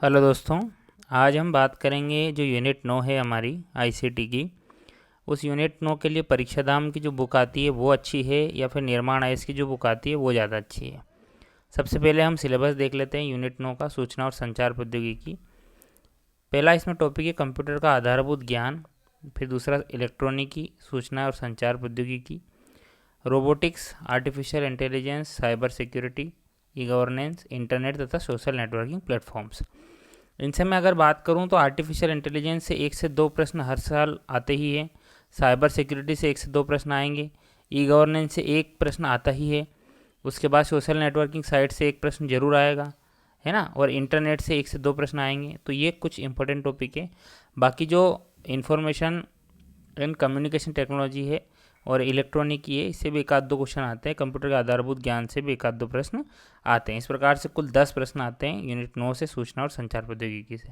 Hello दोस्तों। आज हम बात करेंगे जो यूनिट 9 है हमारी आईसीटी की। उस यूनिट 9 के लिए परीक्षा धाम की जो बुक आती है वो अच्छी है या फिर निर्माण आईएएस की जो बुक आती है वो ज़्यादा अच्छी है। सबसे पहले हम सिलेबस देख लेते हैं यूनिट 9 का, सूचना और संचार प्रौद्योगिकी। पहला इसमें टॉपिक है कंप्यूटर का आधारभूत ज्ञान। फिर दूसरा इलेक्ट्रॉनिकी, सूचना और संचार प्रौद्योगिकी, robotics, artificial intelligence, cyber security, e governance, internet तथा सोशल नेटवर्किंग प्लेटफॉर्म्स। इनसे मैं अगर बात करूं तो आर्टिफिशियल इंटेलिजेंस से 1 से 2 प्रश्न हर साल आते ही हैं। साइबर सिक्योरिटी से 1 से 2 प्रश्न आएंगे। ई गवर्नेंस से 1 प्रश्न आता ही है। उसके बाद सोशल नेटवर्किंग साइट से 1 प्रश्न जरूर आएगा, है ना। और इंटरनेट से 1 से 2 प्रश्न आएंगे। तो ये कुछ इंपॉर्टेंट टॉपिक है। बाकी जो इंफॉर्मेशन एंड कम्युनिकेशन टेक्नोलॉजी है और इलेक्ट्रॉनिक की है, इससे भी 1 आध 2 क्वेश्चन आते हैं। कंप्यूटर के आधारभूत ज्ञान से भी 1 आध 2 प्रश्न आते हैं। इस प्रकार से कुल 10 प्रश्न आते हैं यूनिट 9 से, सूचना और संचार प्रौद्योगिकी से।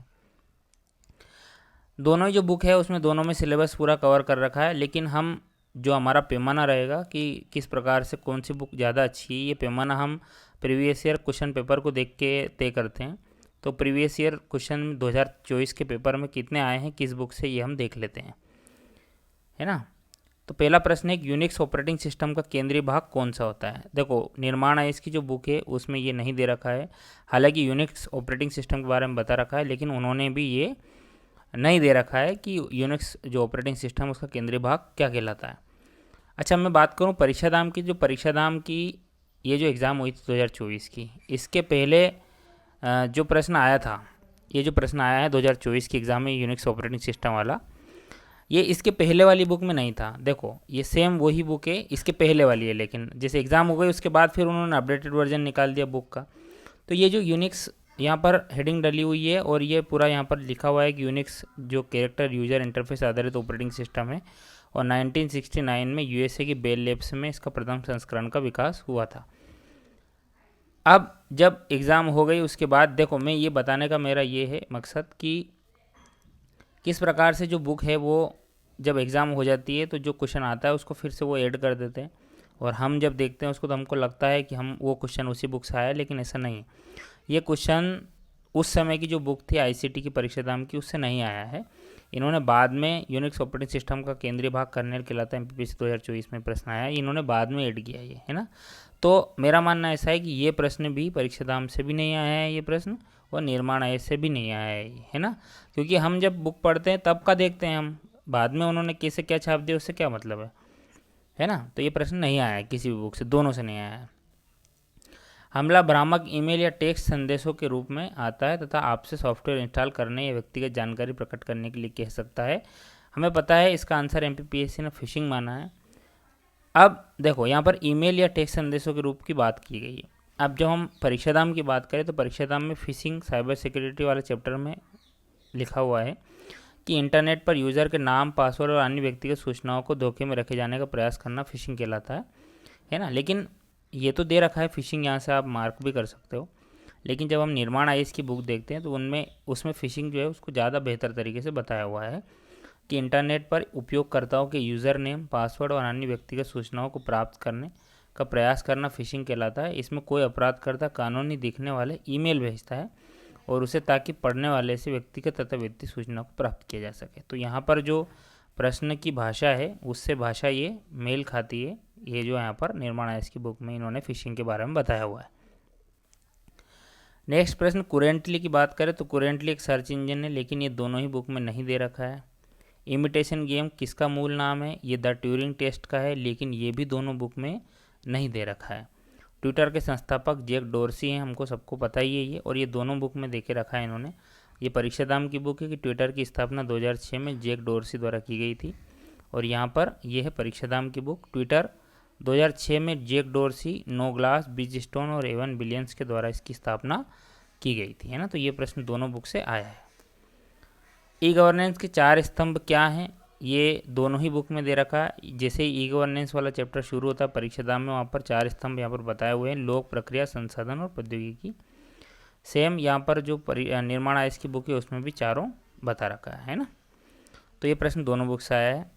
दोनों ही जो बुक है उसमें दोनों में सिलेबस पूरा कवर कर रखा है, लेकिन हम जो हमारा पैमाना रहेगा कि किस प्रकार से कौन सी बुक ज़्यादा अच्छी है, ये पैमाना हम प्रीवियस ईयर क्वेश्चन पेपर को देख के तय करते हैं। तो प्रीवियस ईयर क्वेश्चन 2024 के पेपर में कितने आए हैं किस बुक से, ये हम देख लेते हैं, है ना। तो पहला प्रश्न है, यूनिक्स ऑपरेटिंग सिस्टम का केंद्रीय भाग कौन सा होता है। देखो, निर्माण आईएएस की जो बुक है उसमें ये नहीं दे रखा है। हालांकि यूनिक्स ऑपरेटिंग सिस्टम के बारे में बता रखा है, लेकिन उन्होंने भी ये नहीं दे रखा है कि यूनिक्स जो ऑपरेटिंग सिस्टम उसका केंद्रीय भाग क्या कहलाता है। अच्छा, मैं बात करूँ परीक्षा दाम की। जो परीक्षा दाम की ये जो एग्ज़ाम हुई थी 2024 की, इसके पहले जो प्रश्न आया था, ये जो प्रश्न आया है 2024 की एग्ज़ाम में यूनिक्स ऑपरेटिंग सिस्टम वाला, ये इसके पहले वाली बुक में नहीं था। देखो, ये सेम वही बुक है, इसके पहले वाली है, लेकिन जैसे एग्ज़ाम हो गई उसके बाद फिर उन्होंने अपडेटेड वर्जन निकाल दिया बुक का। तो ये जो यूनिक्स यहाँ पर हेडिंग डली हुई है और ये पूरा यहाँ पर लिखा हुआ है कि यूनिक्स जो कैरेक्टर यूजर इंटरफेस आधारित ऑपरेटिंग सिस्टम है, और 1969 में यूएसए की बेल लैब्स में इसका प्रथम संस्करण का विकास हुआ था। अब जब एग्ज़ाम हो गई उसके बाद देखो, मैं ये बताने का मेरा ये है मकसद कि किस प्रकार से जो बुक है वो जब एग्ज़ाम हो जाती है तो जो क्वेश्चन आता है उसको फिर से वो ऐड कर देते हैं, और हम जब देखते हैं उसको तो हमको लगता है कि हम वो क्वेश्चन उसी बुक से आया है, लेकिन ऐसा नहीं है। ये क्वेश्चन उस समय की जो बुक थी आईसीटी की परीक्षा दाम की, उससे नहीं आया है। इन्होंने बाद में यूनिक्स ऑपरेटिंग सिस्टम का केंद्रीय भाग कर्नेल कहलाता है एमपीपीएससी 2024 में प्रश्न आया, इन्होंने बाद में ऐड किया ये, है ना। तो मेरा मानना ऐसा है कि ये प्रश्न भी परीक्षा दाम से भी नहीं आया है ये प्रश्न, और निर्माण आयोग से भी नहीं आया है ना। क्योंकि हम जब बुक पढ़ते हैं तब का देखते हैं हम, बाद में उन्होंने कैसे क्या छाप दिया उससे क्या मतलब है ना। तो ये प्रश्न नहीं आया है किसी भी बुक से, दोनों से नहीं आया है। हमला भ्रामक ईमेल या टेक्स्ट संदेशों के रूप में आता है तथा आपसे सॉफ्टवेयर इंस्टॉल करने या व्यक्तिगत जानकारी प्रकट करने के लिए कह सकता है। हमें पता है इसका आंसर एमपीपीएससी ने फिशिंग माना है। अब देखो, यहाँ पर ईमेल या टेक्स्ट संदेशों के रूप की बात की गई है। अब जब हम परीक्षाधाम की बात करें तो परीक्षाधाम में फिशिंग साइबर सिक्योरिटी वाले चैप्टर में लिखा हुआ है कि इंटरनेट पर यूज़र के नाम, पासवर्ड और अन्य व्यक्तिगत सूचनाओं को धोखे में रखे जाने का प्रयास करना फिशिंग कहलाता है ना। लेकिन ये तो दे रखा है फिशिंग, यहाँ से आप मार्क भी कर सकते हो। लेकिन जब हम निर्माण आईएएस की बुक देखते हैं तो उनमें उसमें फिशिंग जो है उसको ज़्यादा बेहतर तरीके से बताया हुआ है कि इंटरनेट पर उपयोगकर्ताओं के यूज़र नेम, पासवर्ड और अन्य व्यक्तिगत सूचनाओं को प्राप्त करने का प्रयास करना फिशिंग कहलाता है। इसमें कोई अपराधकर्ता कानूनी दिखने वाले ईमेल भेजता है और उसे ताकि पढ़ने वाले से व्यक्तिगत तथा व्यक्ति सूचना को प्राप्त किया जा सके। तो यहाँ पर जो प्रश्न की भाषा है उससे भाषा ये मेल खाती है। ये जो यहाँ पर निर्माण आईएएस की बुक में इन्होंने फिशिंग के बारे में बताया हुआ है। नेक्स्ट प्रश्न, कुरेंटली की बात करें तो कुरेंटली एक सर्च इंजन है, लेकिन ये दोनों ही बुक में नहीं दे रखा है। इमिटेशन गेम किसका मूल नाम है, ये द ट्यूरिंग टेस्ट का है, लेकिन ये भी दोनों बुक में नहीं दे रखा है। ट्विटर के संस्थापक जैक डोर्सी हैं, हमको सबको पता ही है ये, और ये दोनों बुक में देके रखा है इन्होंने। ये परीक्षा दाम की बुक है कि ट्विटर की स्थापना 2006 में जैक डोर्सी द्वारा की गई थी, और यहाँ पर ये है परीक्षा दाम की बुक। ट्विटर 2006 में जैक डोर्सी, नोग्लास, ब्रिजस्टोन और एवन बिलियंस के द्वारा इसकी स्थापना की गई थी, है ना। तो ये प्रश्न दोनों बुक से आया है। ई गवर्नेंस के 4 स्तंभ क्या हैं, ये दोनों ही बुक में दे रखा है। जैसे ई गवर्नेंस वाला चैप्टर शुरू होता है परीक्षादान में, वहाँ पर 4 स्तंभ यहाँ पर बताए हुए हैं, लोक, प्रक्रिया, संसाधन और प्रौद्योगिकी। सेम यहाँ पर जो निर्माण आईएएस की बुक है उसमें भी चारों बता रखा है ना। तो ये प्रश्न दोनों बुक से आया है।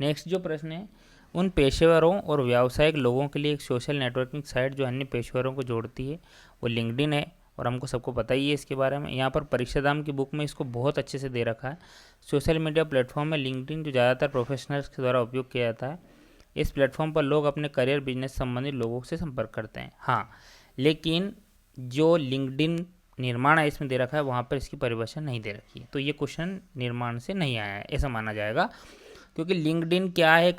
नेक्स्ट जो प्रश्न है, उन पेशेवरों और व्यावसायिक लोगों के लिए एक सोशल नेटवर्किंग साइट जो अन्य पेशेवरों को जोड़ती है वो लिंक्डइन है, और हमको सबको पता ही है इसके बारे में। यहाँ पर परीक्षा धाम की बुक में इसको बहुत अच्छे से दे रखा है। सोशल मीडिया प्लेटफॉर्म में लिंक्डइन जो ज़्यादातर प्रोफेशनल्स के द्वारा उपयोग किया जाता है। इस प्लेटफॉर्म पर लोग अपने करियर बिजनेस संबंधित लोगों से संपर्क करते हैं। हाँ, लेकिन जो लिंक्डइन निर्माण है इसमें दे रखा है वहाँ पर इसकी परिभाषा नहीं दे रखी है, तो ये क्वेश्चन निर्माण से नहीं आया है ऐसा माना जाएगा, क्योंकि लिंक्डइन क्या है,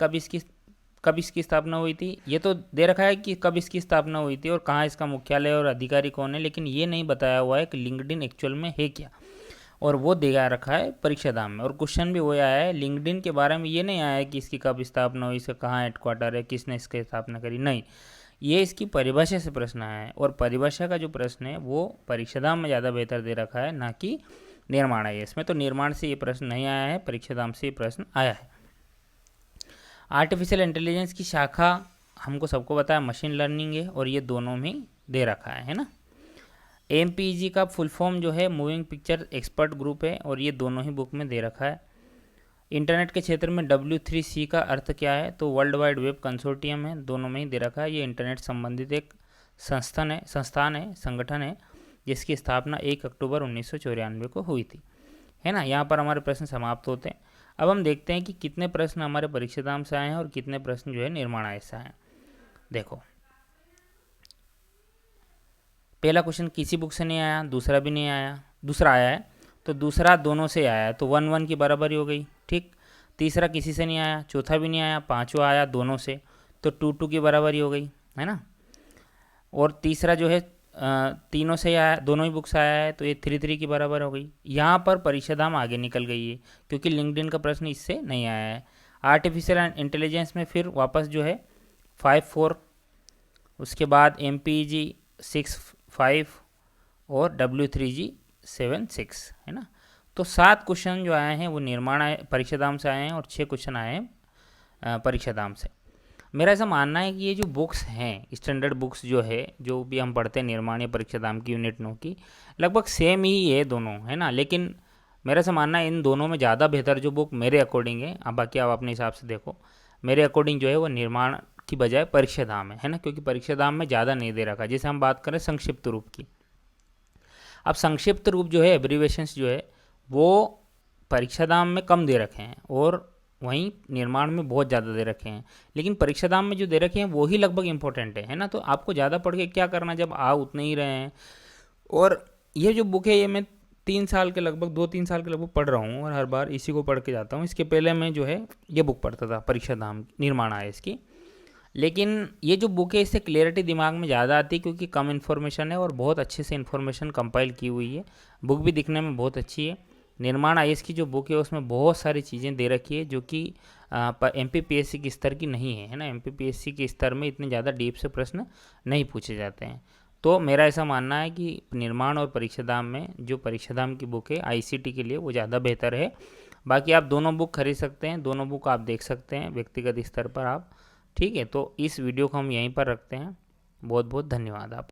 कब इसकी स्थापना हुई थी, ये तो दे रखा है कि कब इसकी स्थापना हुई थी और कहाँ इसका मुख्यालय और अधिकारी कौन है, लेकिन ये नहीं बताया हुआ है कि लिंक्डइन एक्चुअल में है क्या, और वो दिखा रखा है परीक्षा धाम में। और क्वेश्चन भी वो आया है लिंक्डइन के बारे में, ये नहीं आया है कि इसकी कब स्थापना हुई, इसका कहाँ हेडक्वार्टर है, किसने इसकी स्थापना करी, नहीं, ये इसकी परिभाषा से प्रश्न आया है। और परिभाषा का जो प्रश्न है वो परीक्षा धाम में ज़्यादा बेहतर दे रखा है, ना कि निर्माण है इसमें। तो निर्माण से ये प्रश्न नहीं आया है, परीक्षा धाम से ये प्रश्न आया है। आर्टिफिशियल इंटेलिजेंस की शाखा हमको सबको बताया मशीन लर्निंग है, और ये दोनों में दे रखा है ना। MPEG का फुल फॉर्म जो है मूविंग पिक्चर एक्सपर्ट ग्रुप है, और ये दोनों ही बुक में दे रखा है। इंटरनेट के क्षेत्र में W3C का अर्थ क्या है, तो वर्ल्ड वाइड वेब कंसोर्टियम है, दोनों में ही दे रखा है। ये इंटरनेट संबंधित एक संगठन है जिसकी स्थापना 1 अक्टूबर 1994 को हुई थी, है ना। यहाँ पर हमारे प्रश्न समाप्त होते हैं। अब हम देखते हैं कि कितने प्रश्न हमारे परीक्षा धाम से आए हैं और कितने प्रश्न जो है निर्माण आय से आए हैं। देखो, पहला क्वेश्चन किसी बुक से नहीं आया, दूसरा भी नहीं आया, दूसरा आया है तो दूसरा दोनों से आया है, तो 1-1 की बराबरी हो गई, ठीक। तीसरा किसी से नहीं आया, चौथा भी नहीं आया, पांचवा आया दोनों से, तो 2-2 की बराबरी हो गई, है ना। और तीसरा जो है तीनों से आया, दोनों ही बुक से आया है, तो ये 3-3 की बराबर हो गई। यहाँ पर परीक्षा धाम आगे निकल गई है, क्योंकि लिंक्डइन का प्रश्न इससे नहीं आया है। आर्टिफिशियल इंटेलिजेंस में फिर वापस जो है 5-4, उसके बाद MPEG 6-5 और W3G 7-6, है ना। तो 7 क्वेश्चन जो आए हैं वो निर्माण आए परीक्षा धाम से आए हैं, और 6 क्वेश्चन आए हैं परीक्षा धाम से। मेरा ऐसा मानना है कि ये जो बुक्स हैं स्टैंडर्ड बुक्स जो है, जो भी हम पढ़ते हैं निर्माण या परीक्षा धाम की यूनिट 9 की, लगभग सेम ही है दोनों, है ना। लेकिन मेरा ऐसा मानना है इन दोनों में ज़्यादा बेहतर जो बुक मेरे अकॉर्डिंग है, अब बाकी आप अपने हिसाब से देखो, मेरे अकॉर्डिंग जो है वो निर्माण की बजाय परीक्षा धाम है ना, क्योंकि परीक्षा धाम में ज़्यादा नहीं दे रखा। जैसे हम बात करें संक्षिप्त रूप की, अब संक्षिप्त रूप जो है एब्रीवेशंस जो है वो परीक्षा धाम में कम दे रखे हैं, और वहीं निर्माण में बहुत ज़्यादा दे रखे हैं। लेकिन परीक्षा धाम में जो दे रखे हैं वो ही लगभग इंपॉर्टेंट है ना। तो आपको ज़्यादा पढ़ के क्या करना जब आ उतने ही रहे हैं। और ये जो बुक है ये मैं 2-3 साल के लगभग पढ़ रहा हूँ, और हर बार इसी को पढ़ के जाता हूँ। इसके पहले मैं जो है ये बुक पढ़ता था, परीक्षा धाम निर्माण आया इसकी। लेकिन ये जो बुक है इससे क्लियरिटी दिमाग में ज़्यादा आती है, क्योंकि कम इन्फॉर्मेशन है और बहुत अच्छे से इन्फॉर्मेशन कंपाइल की हुई है। बुक भी दिखने में बहुत अच्छी है। निर्माण आईएएस की जो बुक है उसमें बहुत सारी चीज़ें दे रखी है जो कि MPPSC के स्तर की नहीं है, है ना। MPPSC के स्तर में इतने ज़्यादा डीप से प्रश्न नहीं पूछे जाते हैं। तो मेरा ऐसा मानना है कि निर्माण और परीक्षा धाम में जो परीक्षा धाम की बुक है ICT के लिए वो ज़्यादा बेहतर है। बाकी आप दोनों बुक खरीद सकते हैं, दोनों बुक आप देख सकते हैं व्यक्तिगत स्तर पर आप, ठीक है। तो इस वीडियो को हम यहीं पर रखते हैं। बहुत बहुत धन्यवाद आप।